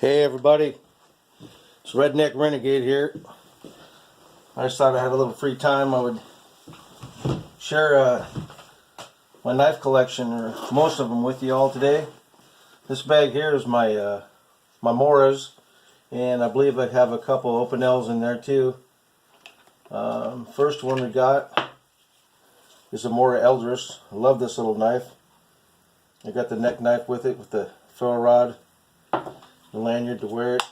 Hey everybody, it's Redneck Renegade here. I just thought I had a little free time. I would share my knife collection, or most of them, with you all today. This bag here is my Moras, and I believe I have a couple open L's in there too. First one we got is a Mora Eldris. I love this little knife. I got the neck knife with it, with the ferro rod, the lanyard to wear it.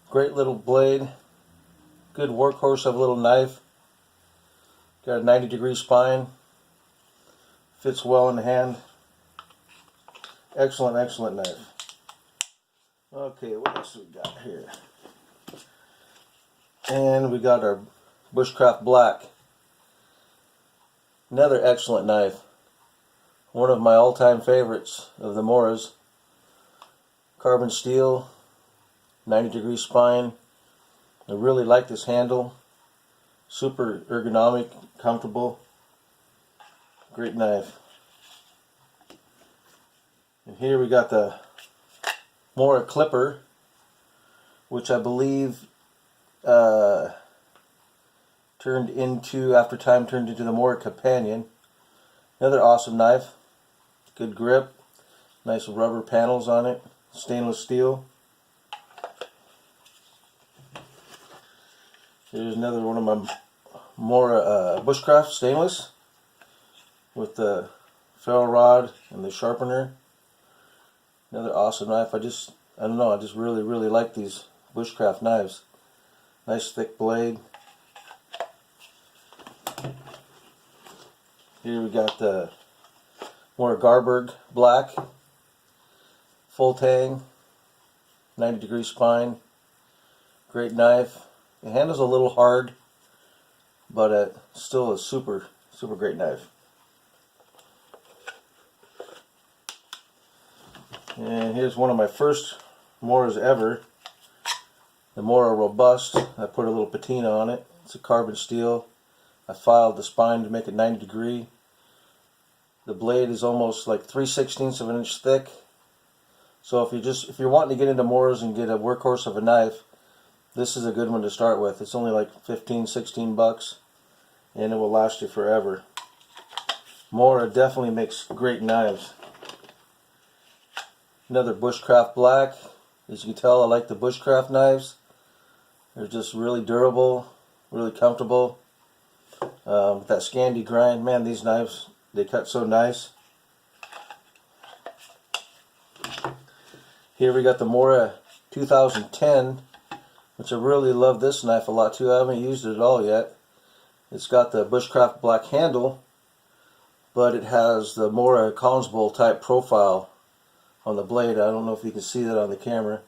Great little blade, good workhorse of a little knife. Got a 90-degree spine, fits well in the hand. Excellent, excellent knife. Okay, what else we got here? And we got our Bushcraft Black. Another excellent knife. One of my all-time favorites of the Moras. Carbon steel, 90-degree spine. I really like this handle. Super ergonomic, comfortable. Great knife. And here we got the Mora Clipper, which I believe after time turned into the Mora Companion. Another awesome knife. Good grip. Nice rubber panels on it. Stainless steel. Here's another one of my Mora Bushcraft stainless with the ferro rod and the sharpener. Another awesome knife. I don't know, I just really like these Bushcraft knives. Nice thick blade. Here we got the Mora Garberg Black. Full tang, 90-degree spine, great knife. The handle's a little hard, but still a super great knife. And here's one of my first Moras ever, the Mora Robust. I put a little patina on it. It's a carbon steel. I filed the spine to make it 90-degree. The blade is almost like 3/16 of an inch thick. So if you're wanting to get into Moras and get a workhorse of a knife, this is a good one to start with. It's only like 15-16 bucks, and it will last you forever. Mora definitely makes great knives. Another Bushcraft Black. As you can tell, I like the Bushcraft knives. They're just really durable, really comfortable. With that Scandi grind, man, these knives, they cut so nice. Here we got the Mora 2010, which I really love this knife a lot too. I haven't used it at all yet. It's got the Bushcraft Black handle, but it has the Mora Collins bowl type profile on the blade. I don't know if you can see that on the camera.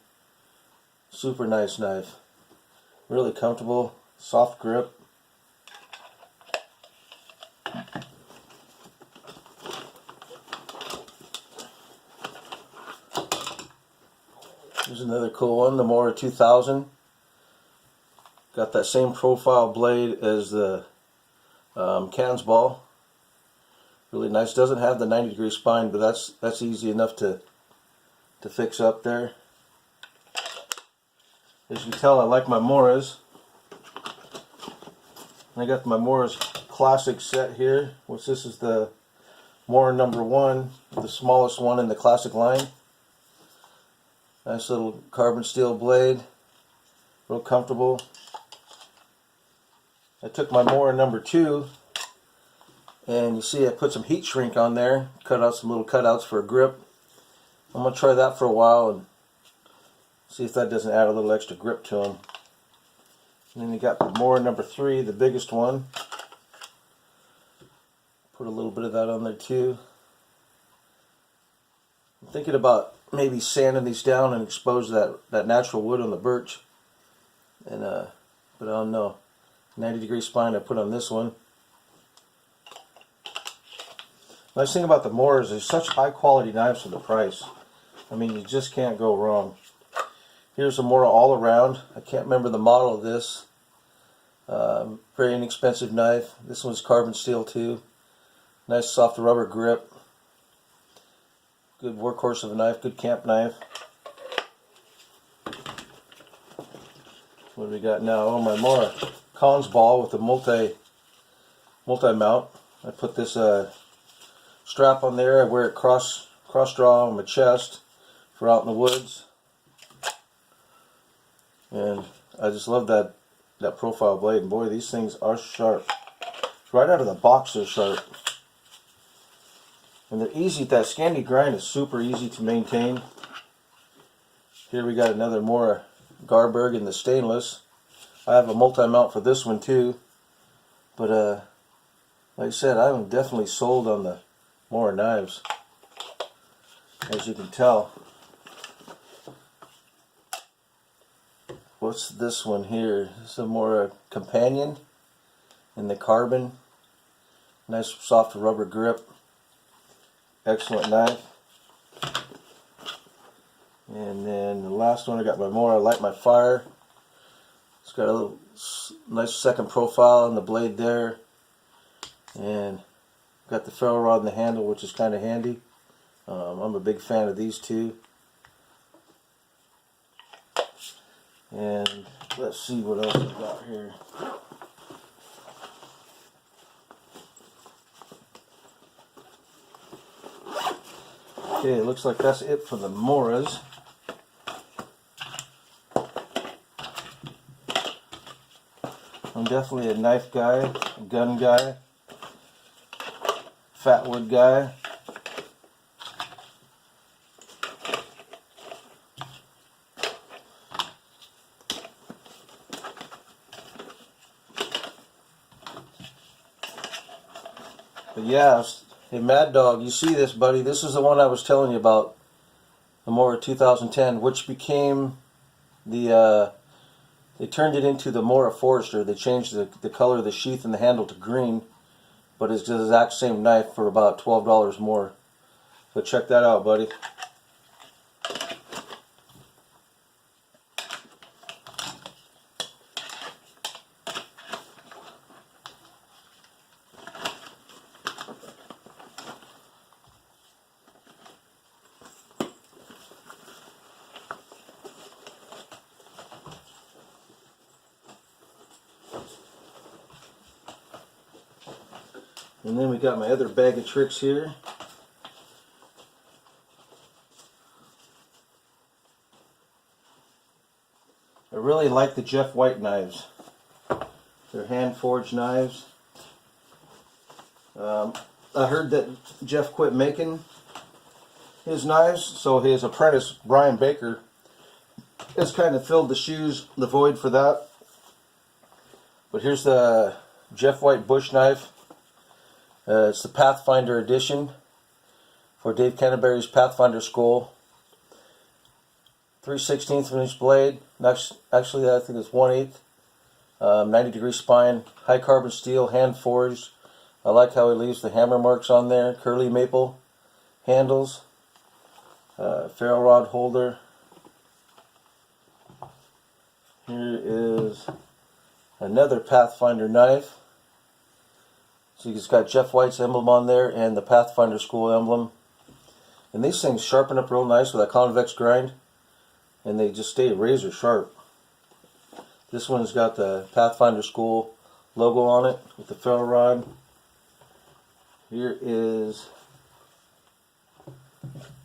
Super nice knife. Really comfortable, soft grip. Here's another cool one, the Mora 2000. Got that same profile blade as the Cans ball. Really nice. Doesn't have the 90-degree spine, but that's easy enough to fix up there. As you can tell, I like my Moras. I got my Moras Classic set here, which this is the Mora #1, the smallest one in the Classic line. Nice little carbon steel blade, real comfortable. I took my Mora #2, and you see I put some heat shrink on there, cut out some little cutouts for a grip. I'm going to try that for a while and see if that doesn't add a little extra grip to them. And then you got the Mora #3, the biggest one. Put a little bit of that on there too. I'm thinking about maybe sanding these down and expose that natural wood on the birch. And but I don't know. 90-degree spine I put on this one. Nice thing about the Moras is such high quality knives for the price. I mean, you just can't go wrong. Here's a Mora all around. I can't remember the model of this. Very inexpensive knife. This one's carbon steel too. Nice soft rubber grip. Good workhorse of a knife, good camp knife. What do we got now? Oh, my Mora Cons ball with the multi mount. I put this strap on there. I wear it cross draw on my chest for out in the woods, and I just love that profile blade. And boy, these things are sharp. Right out of the box, they're sharp, and they're easy. That Scandi grind is super easy to maintain. Here we got another Mora Garberg in the stainless. I have a multi mount for this one too, but like I said, I'm definitely sold on the Mora knives, as you can tell. What's this one here? This is a Mora Companion in the carbon. Nice soft rubber grip. Excellent knife. And then the last one, I got my Mora Light My Fire. It's got a little nice second profile on the blade there. And got the ferro rod in the handle, which is kind of handy. I'm a big fan of these two. And let's see what else I got here. Okay, it looks like that's it for the Moras. I'm definitely a knife guy, a gun guy, fat wood guy. But yeah, hey Mad Dog, you see this, buddy? This is the one I was telling you about, the Mora 2010, which became the, they turned it into the Mora Forester. They changed the color of the sheath and the handle to green, but it's the exact same knife for about $12 more. So check that out, buddy. And then we got my other bag of tricks here. I really like the Jeff White knives. They're hand forged knives. I heard that Jeff quit making his knives, so his apprentice Brian Baker has kind of filled the void for that. But here's the Jeff White bush knife. It's the Pathfinder edition for Dave Canterbury's Pathfinder School. 3/16 inch blade. Actually, I think it's 1/8. 90-degree spine, high carbon steel, hand forged. I like how he leaves the hammer marks on there. Curly maple handles. Ferro rod holder. Here is another Pathfinder knife. So it's got Jeff White's emblem on there and the Pathfinder School emblem. And these things sharpen up real nice with that convex grind, and they just stay razor sharp. This one's got the Pathfinder School logo on it with the ferro rod. Here is,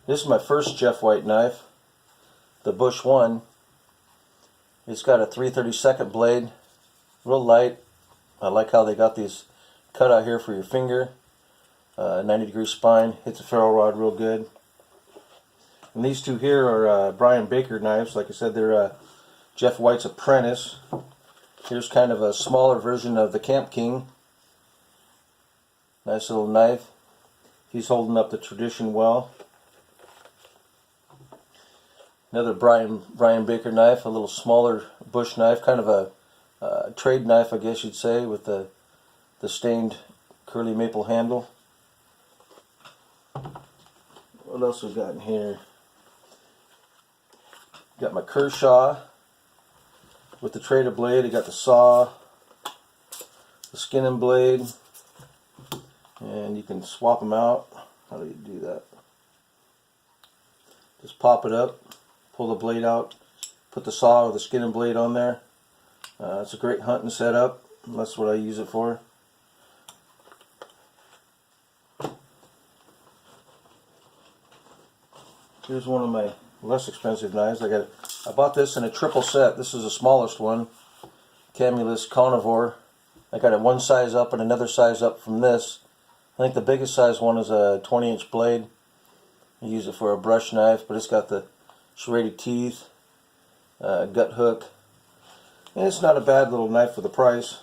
this is my first Jeff White knife, the Bush 1. It's got a 3/32 blade, real light. I like how they got these cut out here for your finger. 90-degree spine, hits a ferro rod real good. And these two here are Brian Baker knives. Like I said, they're Jeff White's apprentice. Here's kind of a smaller version of the Camp King. Nice little knife. He's holding up the tradition well. Another Brian Baker knife, a little smaller bush knife, kind of a trade knife, I guess you'd say, with the stained curly maple handle. What else we got in here? Got my Kershaw with the traded blade. I got the saw, the skinning blade, and you can swap them out. How do you do that? Just pop it up, pull the blade out, put the saw or the skinning blade on there. It's a great hunting setup. That's what I use it for. Here's one of my less expensive knives. I bought this in a triple set. This is the smallest one. Camulus Carnivore. I got it one size up and another size up from this. I think the biggest size one is a 20-inch blade. I use it for a brush knife, but it's got the serrated teeth, gut hook. And it's not a bad little knife for the price.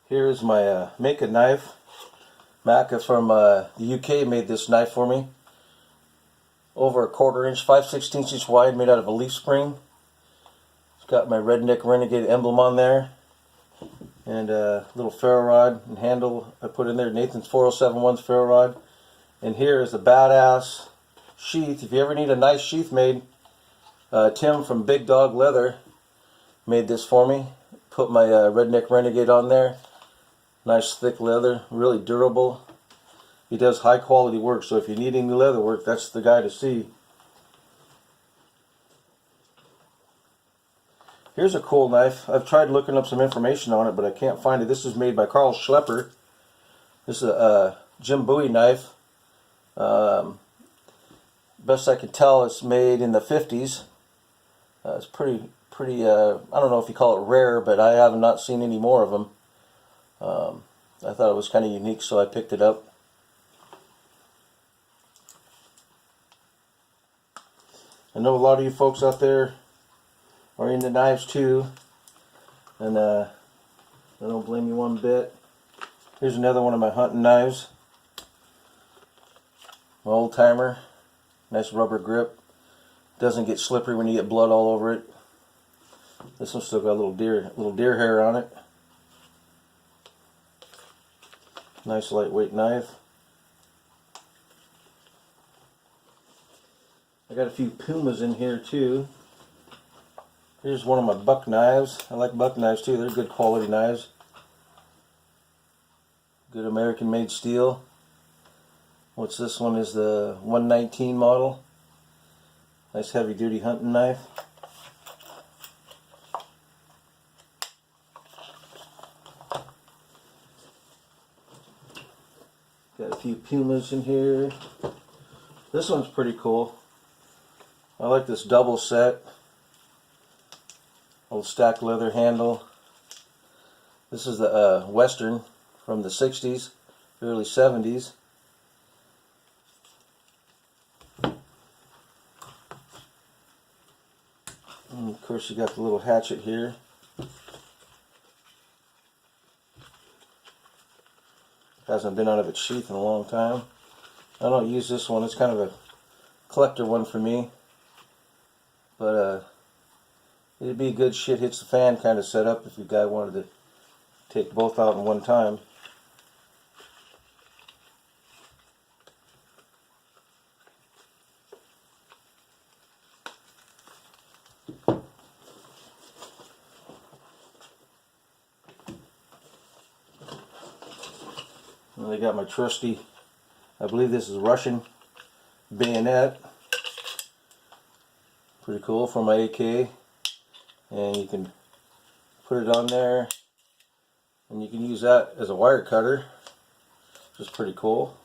Here's my Make a knife. Macca from the UK made this knife for me. Over a 1/4 inch, 5/16 inch wide, made out of a leaf spring. It's got my Redneck Renegade emblem on there. And a little ferro rod and handle I put in there. Nathan's 4071's ferro rod. And here is the badass sheath. If you ever need a nice sheath made, Tim from Big Dog Leather made this for me. Put my Redneck Renegade on there. Nice thick leather, really durable. He does high quality work, so if you need any leather work, that's the guy to see. Here's a cool knife. I've tried looking up some information on it, but I can't find it. This is made by Carl Schlepper. This is a Jim Bowie knife. Best I can tell, it's made in the 50s. It's pretty. I don't know if you call it rare, but I have not seen any more of them. I thought it was kind of unique, so I picked it up. I know a lot of you folks out there are into knives too, and I don't blame you one bit. Here's another one of my hunting knives. My old timer. Nice rubber grip. Doesn't get slippery when you get blood all over it. This one's still got a little deer hair on it. Nice lightweight knife. I got a few Pumas in here too. Here's one of my buck knives. I like buck knives too. They're good quality knives. Good American made steel. What's this one? Is the 119 model. Nice heavy duty hunting knife. Got a few Pumas in here. This one's pretty cool. I like this double set. Old stacked leather handle. This is the Western from the 60s, early 70s. And of course you got the little hatchet here. Hasn't been out of its sheath in a long time. I don't use this one. It's kind of a collector one for me. But it'd be a good shit hits the fan kind of setup if you guy wanted to take both out in one time. And I got my trusty, I believe this is Russian bayonet. Pretty cool for my AK. And you can put it on there, and you can use that as a wire cutter, which is pretty cool.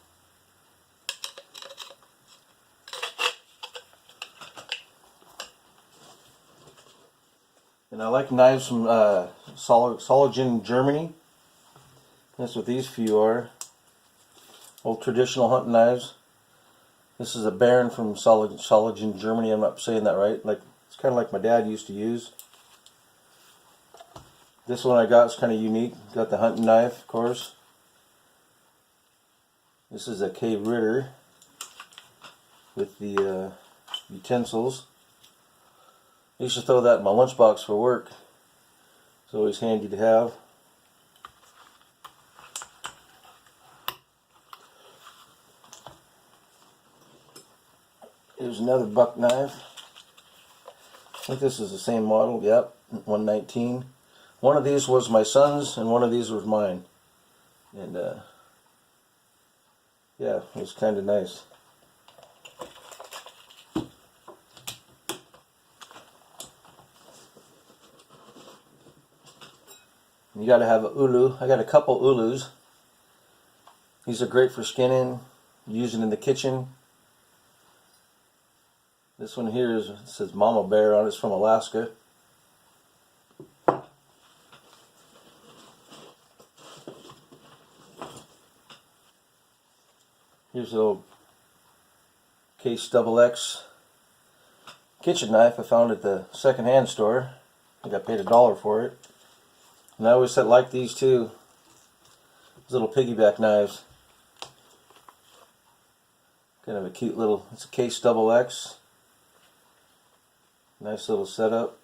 And I like knives from Soligen, Germany. That's what these few are. Old traditional hunting knives. This is a Baron from Soligen, Germany. I'm not saying that right. It's kind of like my dad used to use. This one I got is kind of unique. Got the hunting knife, of course. This is a K. Ritter with the utensils. I used to throw that in my lunchbox for work. It's always handy to have. Here's another buck knife. I think this is the same model. Yep, 119. One of these was my son's and one of these was mine. And yeah, it was kind of nice. You got to have a ulu. I got a couple ulus. These are great for skinning, using in the kitchen. This one here is, it says Mama Bear on it. It's from Alaska. Here's a little Case XX kitchen knife I found at the secondhand store. I think I paid $1 for it. And I always like these too. These little piggyback knives. Kind of a cute little, it's a Case XX. Nice little setup.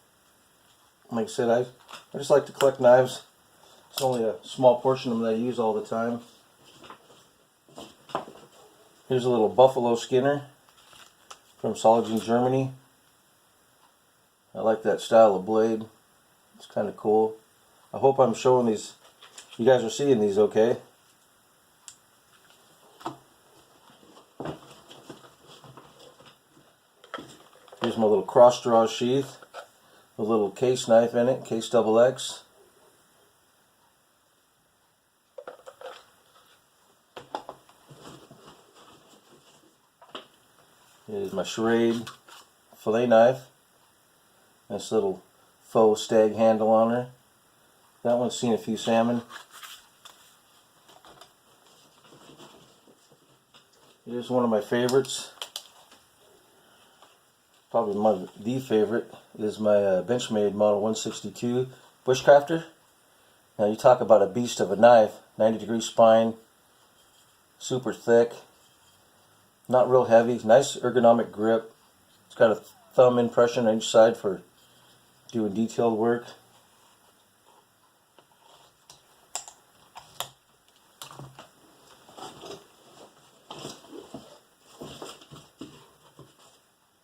Like I said, I just like to collect knives. It's only a small portion of them that I use all the time. Here's a little buffalo skinner from Solingen, Germany. I like that style of blade. It's kind of cool. I hope I'm showing these, you guys are seeing these okay. Here's my little cross draw sheath with a little case knife in it, Case XX. Here's my Charade fillet knife. Nice little faux stag handle on her. That one's seen a few salmon. Here's one of my favorites. Probably the favorite is my Benchmade Model 162 Bushcrafter. Now you talk about a beast of a knife. 90-degree spine, super thick, not real heavy, nice ergonomic grip. It's got a thumb impression on each side for doing detailed work.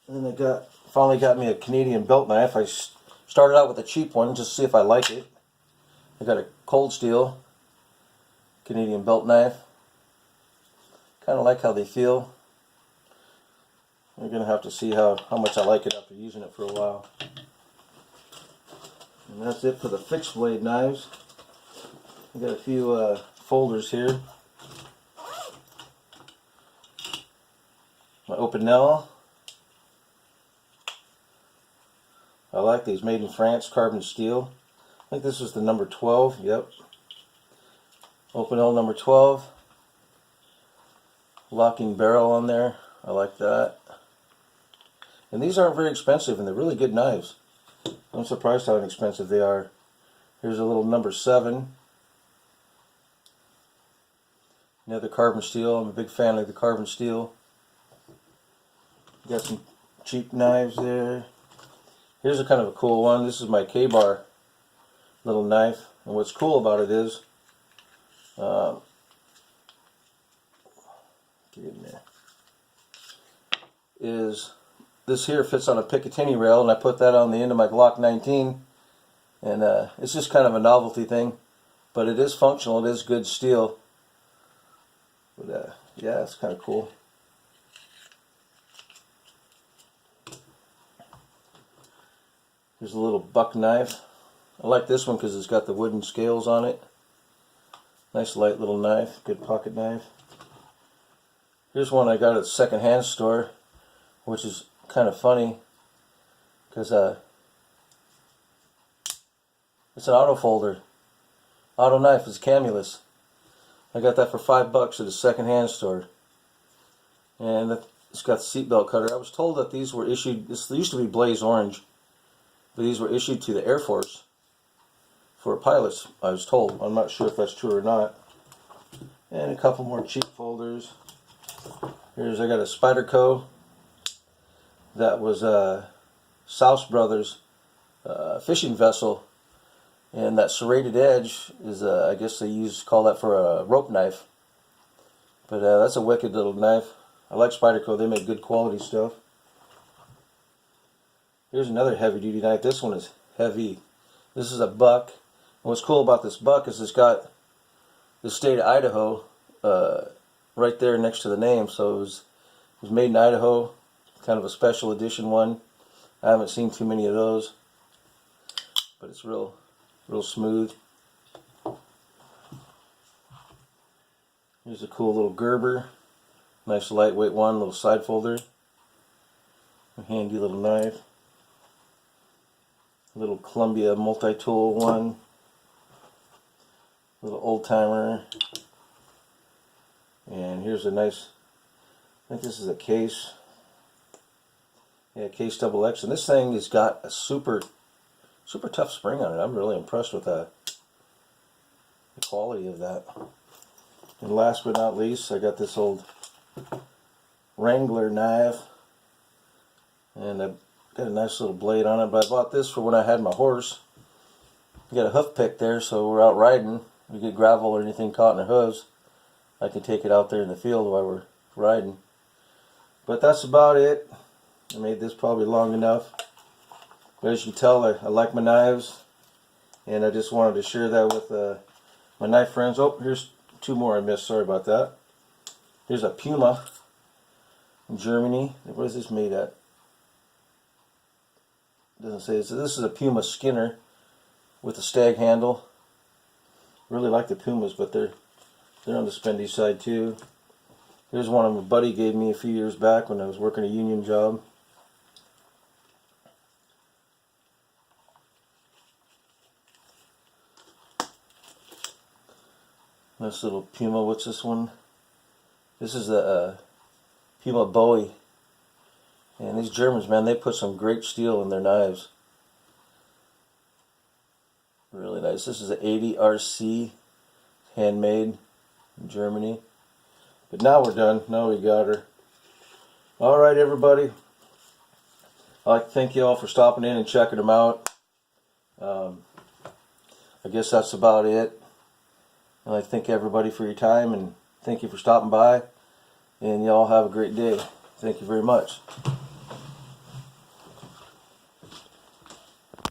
And then I finally got me a Canadian belt knife. I started out with a cheap one just to see if I like it. I got a cold steel Canadian belt knife. Kind of like how they feel. You're going to have to see how much I like it after using it for a while. And that's it for the fixed blade knives. I got a few folders here. My Opinel. I like these, made in France, carbon steel. I think this is the number 12, yep. Opinel number 12. Locking barrel on there, I like that. And these aren't very expensive, and they're really good knives. I'm surprised how inexpensive they are. Here's a little number 7. Another carbon steel. I'm a big fan of the carbon steel. Got some cheap knives there. Here's a kind of a cool one. This is my K-bar little knife. And what's cool about it is, get in there, is this here fits on a Picatinny rail, and I put that on the end of my Glock 19. And it's just kind of a novelty thing. But it is functional. It is good steel. But yeah, it's kind of cool. Here's a little buck knife. I like this one because it's got the wooden scales on it. Nice light little knife, good pocket knife. Here's one I got at the second-hand store, which is kind of funny because it's an auto folder. Auto knife is Camulus. I got that for $5 at a second-hand store. And it's got the seatbelt cutter. I was told that these were issued, this used to be Blaze Orange. But these were issued to the Air Force for pilots, I was told. I'm not sure if that's true or not. And a couple more cheap folders. Here's, I got a Spyderco. That was Souse Brothers fishing vessel. And that serrated edge is, I guess they call that for a rope knife. But that's a wicked little knife. I like Spyderco, they make good quality stuff. Here's another heavy duty knife. This one is heavy. This is a buck. And what's cool about this buck is it's got the state of Idaho right there next to the name. So it was made in Idaho. Kind of a special edition one. I haven't seen too many of those. But it's real smooth. Here's a cool little Gerber. Nice lightweight one, little side folder. A handy little knife. Little Columbia multi-tool one. Little old timer. And here's a nice, I think this is a case. Yeah, case double X. And this thing has got a super tough spring on it. I'm really impressed with the quality of that. And last but not least, I got this old Wrangler knife. And I've got a nice little blade on it. But I bought this for when I had my horse. I got a hoof pick there, so we're out riding. We get gravel or anything caught in the hooves, I can take it out there in the field while we're riding. But that's about it. I made this probably long enough. But as you can tell, I like my knives. And I just wanted to share that with my knife friends. Oh, here's two more I missed. Sorry about that. Here's a Puma in Germany. What is this made at? Doesn't say. So this is a Puma Skinner with a stag handle. Really like the Pumas, but they're on the spendy side too. Here's one my buddy gave me a few years back when I was working a union job. Nice little Puma. What's this one? This is the Puma Bowie. And these Germans, man, they put some great steel in their knives. Really nice. This is an 80 RC, handmade in Germany. But now we're done. Now we got her. Alright, everybody. I'd like to thank you all for stopping in and checking them out. I guess that's about it. I'd like to thank everybody for your time, and thank you for stopping by. And y'all have a great day. Thank you very much.